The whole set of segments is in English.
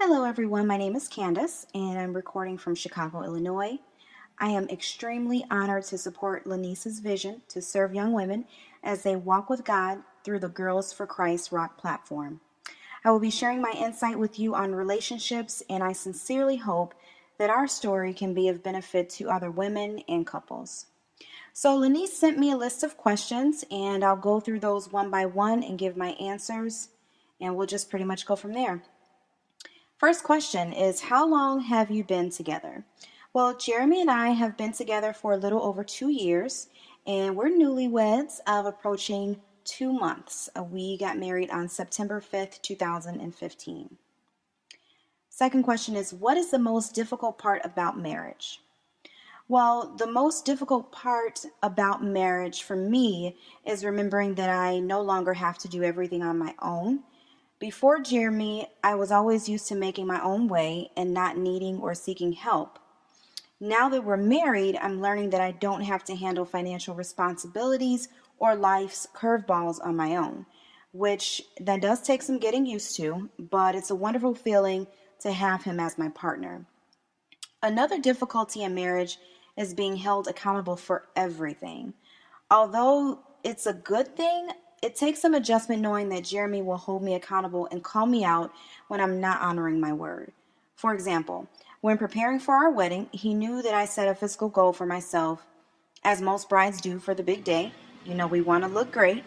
Hello, everyone. My name is Candace, and I'm recording from Chicago, Illinois. I am extremely honored to support Lanice's vision to serve young women as they walk with God through the Girls for Christ Rock platform. I will be sharing my insight with you on relationships, and I sincerely hope that our story can be of benefit to other women and couples. So, Lanice sent me a list of questions, and I'll go through those one by one and give my answers, and we'll just pretty much go from there. First question is, how long have you been together? Well, Jeremy and I have been together for a little over 2 years, and we're newlyweds of approaching 2 months. We got married on September 5th, 2015. Second question is, what is the most difficult part about marriage? Well, the most difficult part about marriage for me is remembering that I no longer have to do everything on my own. Before Jeremy, I was always used to making my own way and not needing or seeking help. Now that we're married, I'm learning that I don't have to handle financial responsibilities or life's curveballs on my own, which that does take some getting used to, but it's a wonderful feeling to have him as my partner. Another difficulty in marriage is being held accountable for everything. Although it's a good thing, it takes some adjustment knowing that Jeremy will hold me accountable and call me out when I'm not honoring my word. For example, when preparing for our wedding, he knew that I set a physical goal for myself, as most brides do for the big day. You know, we want to look great.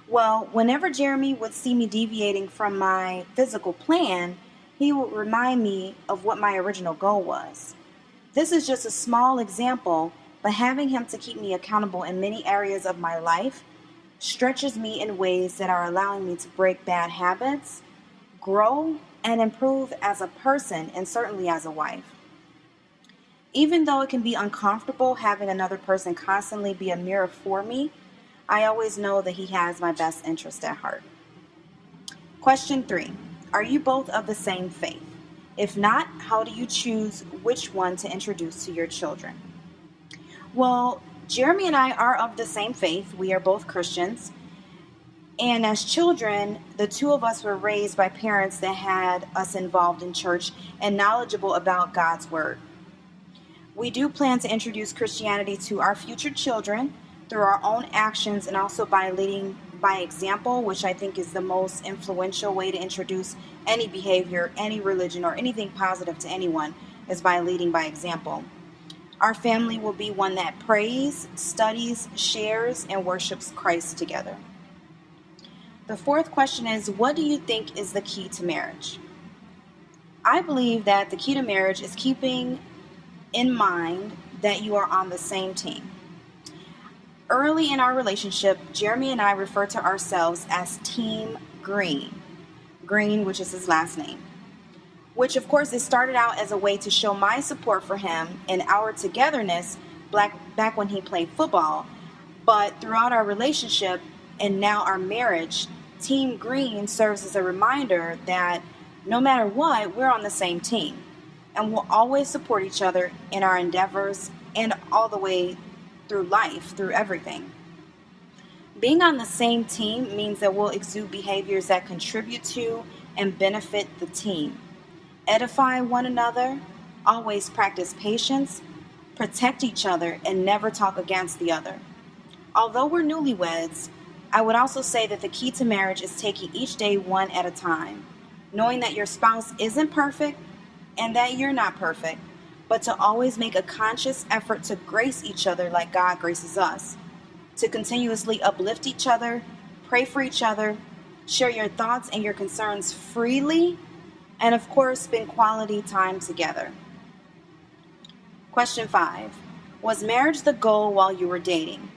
Well, whenever Jeremy would see me deviating from my physical plan, he would remind me of what my original goal was. This is just a small example, but having him to keep me accountable in many areas of my life stretches me in ways that are allowing me to break bad habits, grow, and improve as a person and certainly as a wife. Even though it can be uncomfortable having another person constantly be a mirror for me, I always know that he has my best interest at heart. Question 3. Are you both of the same faith? If not, how do you choose which one to introduce to your children? Well, Jeremy and I are of the same faith. We are both Christians. And as children, the two of us were raised by parents that had us involved in church and knowledgeable about God's Word. We do plan to introduce Christianity to our future children through our own actions and also by leading by example, which I think is the most influential way to introduce any behavior, any religion, or anything positive to anyone, is by leading by example. Our family will be one that prays, studies, shares, and worships Christ together. The fourth question is, what do you think is the key to marriage? I believe that the key to marriage is keeping in mind that you are on the same team. Early in our relationship, Jeremy and I refer to ourselves as Team Green. Green, which is his last name. Which, of course, it started out as a way to show my support for him and our togetherness back when he played football. But throughout our relationship and now our marriage, Team Green serves as a reminder that no matter what, we're on the same team. And we'll always support each other in our endeavors and all the way through life, through everything. Being on the same team means that we'll exude behaviors that contribute to and benefit the team. Edify one another, always practice patience, protect each other, and never talk against the other. Although we're newlyweds, I would also say that the key to marriage is taking each day one at a time, knowing that your spouse isn't perfect and that you're not perfect, but to always make a conscious effort to grace each other like God graces us, to continuously uplift each other, pray for each other, share your thoughts and your concerns freely, and of course, spend quality time together. Question 5. Was marriage the goal while you were dating?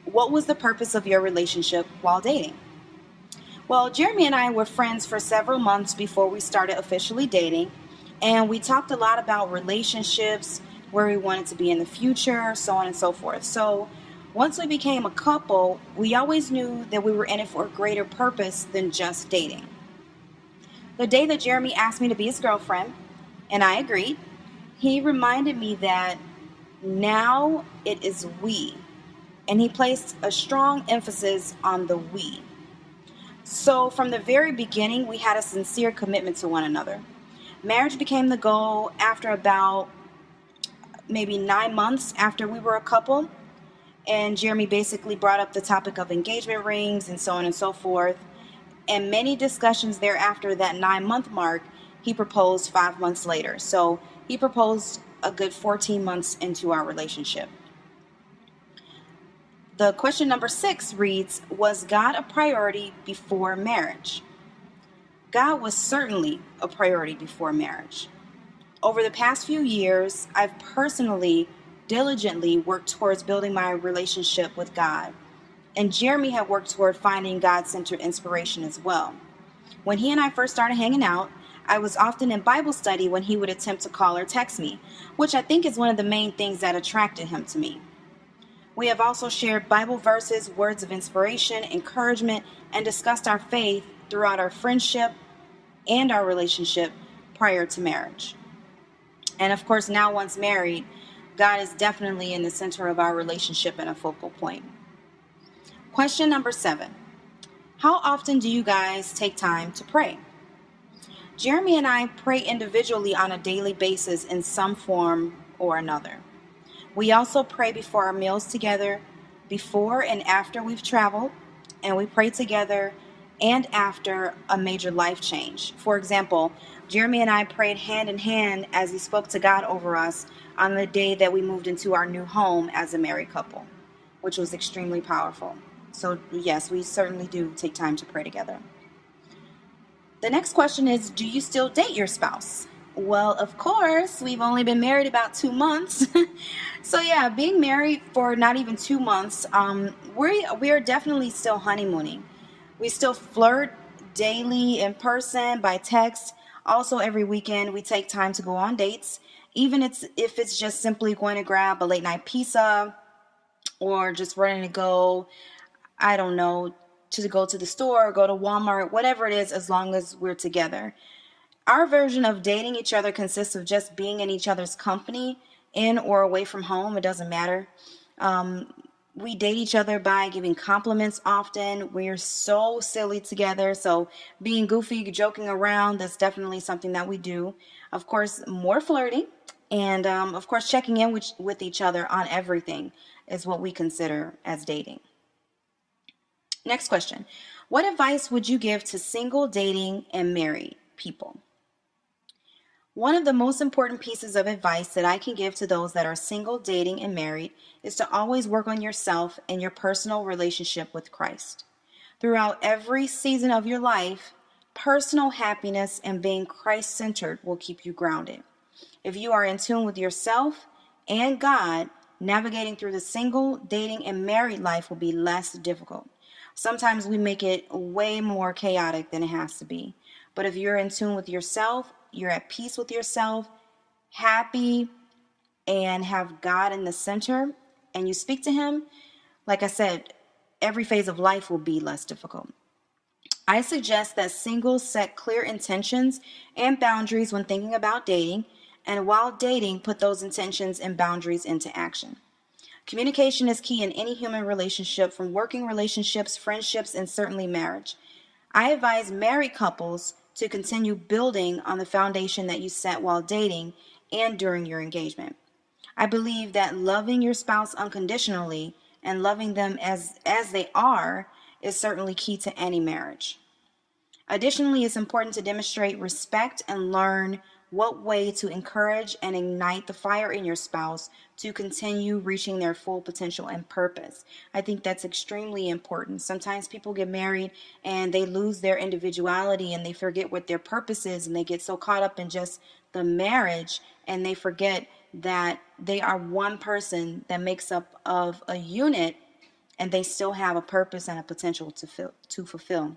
What was the purpose of your relationship while dating? Well, Jeremy and I were friends for several months before we started officially dating, and we talked a lot about relationships, where we wanted to be in the future, so on and so forth. So once we became a couple, we always knew that we were in it for a greater purpose than just dating. The day that Jeremy asked me to be his girlfriend, and I agreed, he reminded me that now it is we, and he placed a strong emphasis on the we. So from the very beginning, we had a sincere commitment to one another. Marriage became the goal after about maybe 9 months after we were a couple. And Jeremy basically brought up the topic of engagement rings and so on and so forth. And many discussions thereafter that 9-month mark, he proposed 5 months later. So he proposed a good 14 months into our relationship. The question number 6 reads, was God a priority before marriage? God was certainly a priority before marriage. Over the past few years, I've personally diligently worked towards building my relationship with God. And Jeremy had worked toward finding God-centered inspiration as well. When he and I first started hanging out, I was often in Bible study when he would attempt to call or text me, which I think is one of the main things that attracted him to me. We have also shared Bible verses, words of inspiration, encouragement, and discussed our faith throughout our friendship and our relationship prior to marriage. And of course, now once married, God is definitely in the center of our relationship and a focal point. Question number 7. How often do you guys take time to pray? Jeremy and I pray individually on a daily basis in some form or another. We also pray before our meals together, before and after we've traveled, and we pray together and after a major life change. For example, Jeremy and I prayed hand in hand as he spoke to God over us on the day that we moved into our new home as a married couple, which was extremely powerful. So yes, we certainly do take time to pray together. The next question is, do you still date your spouse? Well, of course, we've only been married about 2 months. So yeah, being married for not even 2 months, we are definitely still honeymooning. We still flirt daily in person, by text. Also, every weekend we take time to go on dates, even if it's just simply going to grab a late night pizza or just running to go, I don't know, to go to the store, go to Walmart, whatever it is, as long as we're together. Our version of dating each other consists of just being in each other's company, in or away from home. It doesn't matter. We date each other by giving compliments often. We're so silly together. So being goofy, joking around, that's definitely something that we do. Of course, more flirting. And of course, checking in with each other on everything is what we consider as dating. Next question. What advice would you give to single, dating, and married people? One of the most important pieces of advice that I can give to those that are single, dating, and married is to always work on yourself and your personal relationship with Christ. Throughout every season of your life, personal happiness and being Christ-centered will keep you grounded. If you are in tune with yourself and God, navigating through the single, dating, and married life will be less difficult. Sometimes we make it way more chaotic than it has to be. But if you're in tune with yourself, you're at peace with yourself, happy, and have God in the center, and you speak to Him, like I said, every phase of life will be less difficult. I suggest that singles set clear intentions and boundaries when thinking about dating, and while dating, put those intentions and boundaries into action. Communication is key in any human relationship, from working relationships, friendships, and certainly marriage. I advise married couples to continue building on the foundation that you set while dating and during your engagement. I believe that loving your spouse unconditionally and loving them as they are is certainly key to any marriage. Additionally, it's important to demonstrate respect and learn what way to encourage and ignite the fire in your spouse to continue reaching their full potential and purpose. I think that's extremely important. Sometimes people get married and they lose their individuality and they forget what their purpose is, and they get so caught up in just the marriage and they forget that they are one person that makes up of a unit, and they still have a purpose and a potential to fulfill.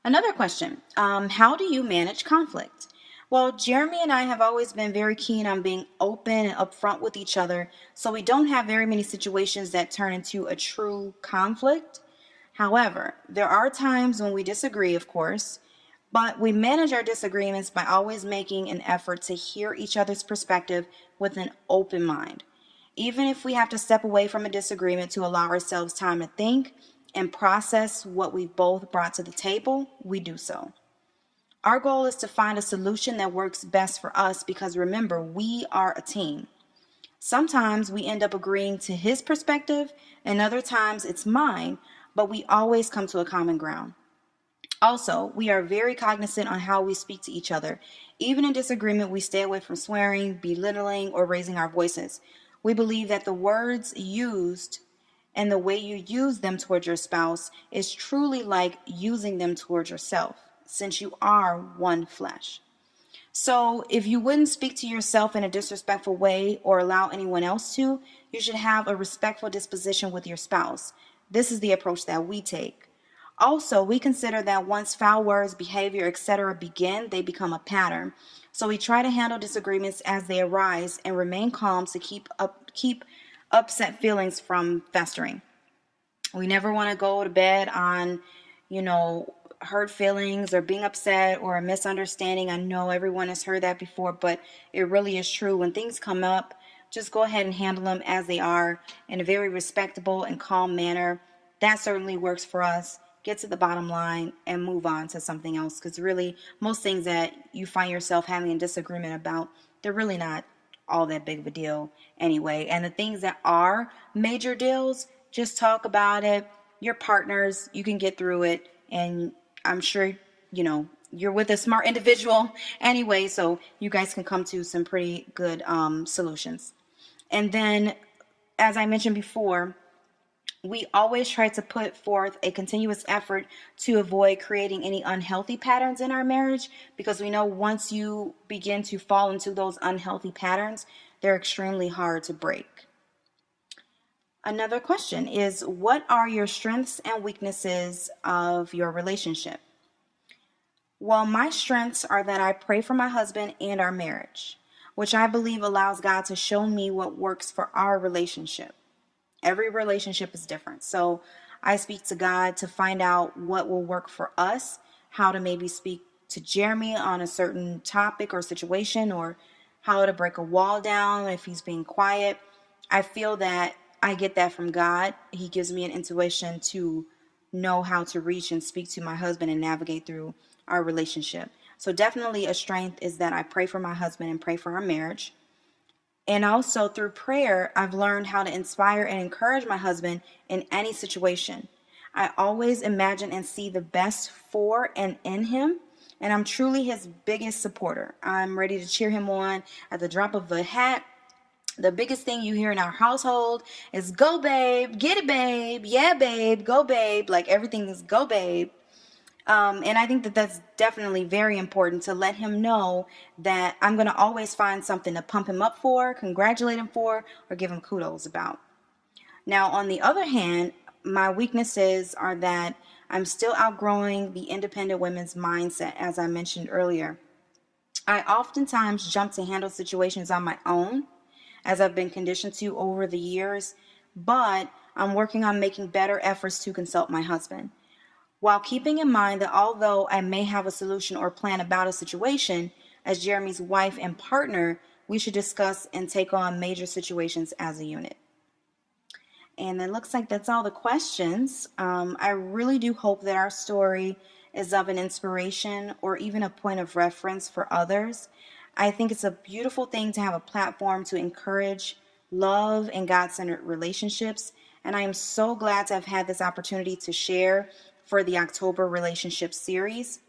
Another question, how do you manage conflict? Well, Jeremy and I have always been very keen on being open and upfront with each other, so we don't have very many situations that turn into a true conflict. However, there are times when we disagree, of course, but we manage our disagreements by always making an effort to hear each other's perspective with an open mind. Even if we have to step away from a disagreement to allow ourselves time to think and process what we've both brought to the table, we do so. Our goal is to find a solution that works best for us because remember, we are a team. Sometimes we end up agreeing to his perspective, and other times it's mine, but we always come to a common ground. Also, we are very cognizant on how we speak to each other. Even in disagreement, we stay away from swearing, belittling, or raising our voices. We believe that the words used and the way you use them towards your spouse is truly like using them towards yourself, since you are one flesh. So if you wouldn't speak to yourself in a disrespectful way or allow anyone else to, you should have a respectful disposition with your spouse. This is the approach that we take. Also, we consider that once foul words, behavior, etc. begin, they become a pattern. So we try to handle disagreements as they arise and remain calm to keep upset feelings from festering. We never want to go to bed on, hurt feelings or being upset or a misunderstanding. I know everyone has heard that before, but it really is true. When things come up, just go ahead and handle them as they are in a very respectable and calm manner. That certainly works for us. Get to the bottom line and move on to something else, because really most things that you find yourself having a disagreement about, they're really not all that big of a deal anyway. And the things that are major deals, just talk about it. Your partners, you can get through it, and I'm sure you're with a smart individual anyway, so you guys can come to some pretty good solutions. And then, as I mentioned before, we always try to put forth a continuous effort to avoid creating any unhealthy patterns in our marriage, because we know once you begin to fall into those unhealthy patterns, they're extremely hard to break. Another question is, what are your strengths and weaknesses of your relationship? Well, my strengths are that I pray for my husband and our marriage, which I believe allows God to show me what works for our relationship. Every relationship is different. So I speak to God to find out what will work for us, how to maybe speak to Jeremy on a certain topic or situation, or how to break a wall down if he's being quiet. I feel that I get that from God. He gives me an intuition to know how to reach and speak to my husband and navigate through our relationship. So definitely a strength is that I pray for my husband and pray for our marriage. And also through prayer, I've learned how to inspire and encourage my husband in any situation. I always imagine and see the best for and in him, and I'm truly his biggest supporter. I'm ready to cheer him on at the drop of a hat. The biggest thing you hear in our household is go babe, get it babe, yeah babe, go babe. Like everything is go babe. And I think that that's definitely very important to let him know that I'm going to always find something to pump him up for, congratulate him for, or give him kudos about. Now, on the other hand, my weaknesses are that I'm still outgrowing the independent women's mindset, as I mentioned earlier. I oftentimes jump to handle situations on my own, as I've been conditioned to over the years, but I'm working on making better efforts to consult my husband, while keeping in mind that although I may have a solution or plan about a situation, as Jeremy's wife and partner, we should discuss and take on major situations as a unit. And it looks like that's all the questions. I really do hope that our story is of an inspiration or even a point of reference for others. I think it's a beautiful thing to have a platform to encourage love and God-centered relationships. And I am so glad to have had this opportunity to share for the October Relationship series.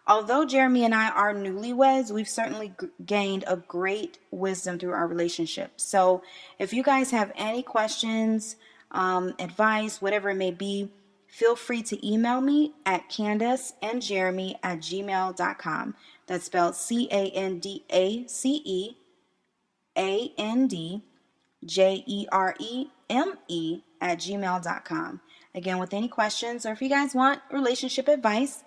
Although Jeremy and I are newlyweds, we've certainly gained a great wisdom through our relationship. So if you guys have any questions, advice, whatever it may be, feel free to email me at candaceandjeremy@gmail.com. That's spelled CandaceAndJeremy@gmail.com. Again, with any questions or if you guys want relationship advice.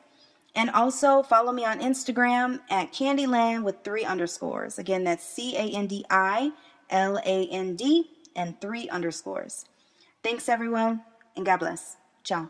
And also follow me on Instagram at Candyland with 3 underscores. Again, that's CandiLand and 3 underscores. Thanks, everyone, and God bless. Ciao.